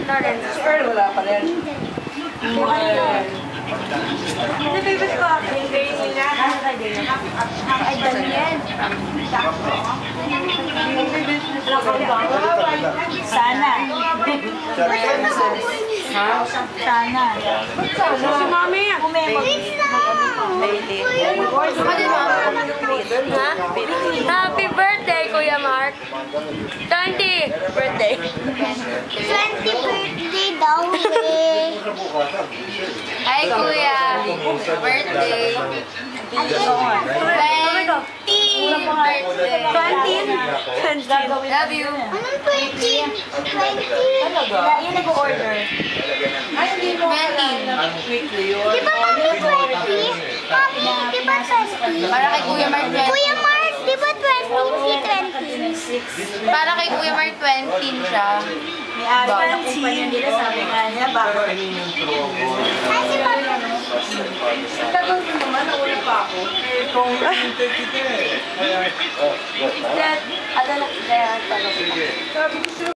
Lawrence. Si Earl wala pa rin. Hindi, favorite ko. Hindi nila. Ay, Daniel. Sana. Ha? Sana. Si Mami. Happy birthday, Kuya Mark. 20 birthday. 20 birthday daw eh. Hi, Kuya. Birthday. 20 birthday. Love you. Anong 20? 20? Yung nag-order. Ay, hindi mo. 20. Weekly yun. Di ba Mami 20? Mami, di ba 20? Para kay Kuya Mark 20. Kuya Mark, di ba 20? Si 20. Para kay Kuya Mark 20 siya. May ari pa ng kumpanya nila, sabi nga niya, bakit? Ay, si Mami. Tagal ko naman, nauna pa ako. Kung, that, ano na, kaya talaga.